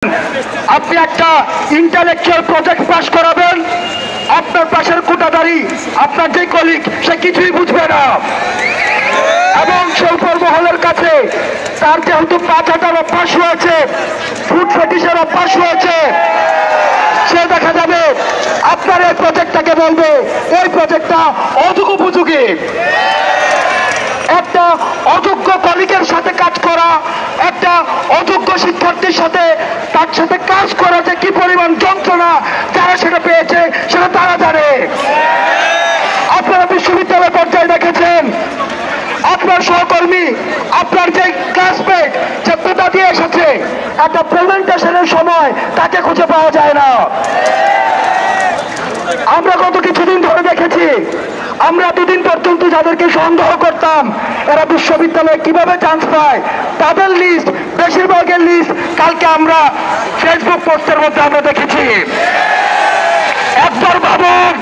আপনি একটা intellectual project pass করাবেন, আপনার পাশের কোটাদারি আপনার যে কলিগ সে কিছুই বুঝবে না, এবং স্বল্পর মহলের কাছে তার যেহেতু পাঁচাটার অভ্যাস হয়েছে, ফুড ফেটিসের অভ্যাস হয়েছে, সে দেখা যাবে আপনার এই প্রজেক্টটাকে বলবে ওই প্রজেক্টটা অযুগোপযোগী। একটা অযোগ্য কলিগের সাথে কাজ করা, একটা অযোগ্য শিক্ষার্থীর সাথে তার সাথে কাজ করা যে কি পরিমাণ যন্ত্রণা, যারা সেটা পেয়েছে সেটা তারা জানে। আপনারা বিশ্ববিদ্যালয় পর্যায়ে দেখেছেন আপনার সহকর্মী, আপনার যে ক্লাসমেট যে কোটা দিয়ে এসেছে, একটা প্রেজেন্টেশনের সময় তাকে খুঁজে পাওয়া যায় না। আমরা গত কিছুদিন ধরে দেখেছি, আমরা দুদিন পর্যন্ত যাদেরকে সন্দেহ করতাম এরা বিশ্ববিদ্যালয়ে কিভাবে চান্স পায়, তাদের লিস্ট, বেশিরভাগের লিস্ট কালকে আমরা ফেসবুক পোস্টের মধ্যে আমরা দেখেছি। একবার ভাবুন,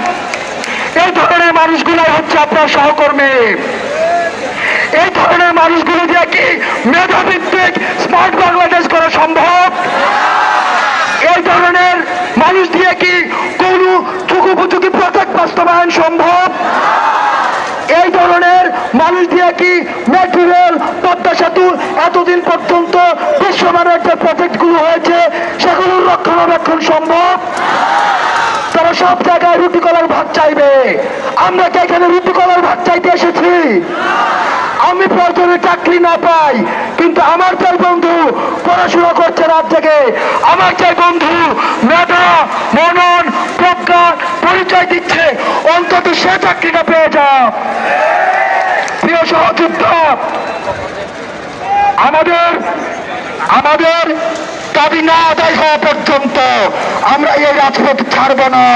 এই ধরনের মানুষগুলাই হচ্ছে আপনার সহকর্মী। এই ধরনের মানুষগুলো দিয়ে কি মেধাভিত্তিক স্মার্ট বাংলাদেশ করা সম্ভব? এই ধরনের মানুষ দিয়ে কি কোন যুগোপযোগী প্রজেক্ট বাস্তবায়ন সম্ভব? এই ধরনের মানুষ দিয়ে কি মেট্রো রেল, পদ্মা সেতু এতদিন পর্যন্ত বিশ্বমানের যে প্রজেক্টগুলো হয়েছে সেগুলোর রক্ষণাবেক্ষণ সম্ভব? তারা সব জায়গায় রুটি কলার ভাগ চাইবে। আমরা কি এখানে রুটি কলার ভাগ চাইতে এসেছি? আমি প্রয়োজনে চাকরি না পাই, কিন্তু আমার যে বন্ধু পড়াশোনা করছে রাত জেগে, আমার যে বন্ধু মেধা, মনন, প্রজ্ঞা পরিচয় দিচ্ছে, অন্তত সে চাকরিটা পেয়ে যাও। প্রিয় সহযোদ্ধা, আমাদের দাবি না আদায় হওয়া পর্যন্ত আমরা এই রাজপথ ছাড়ব না।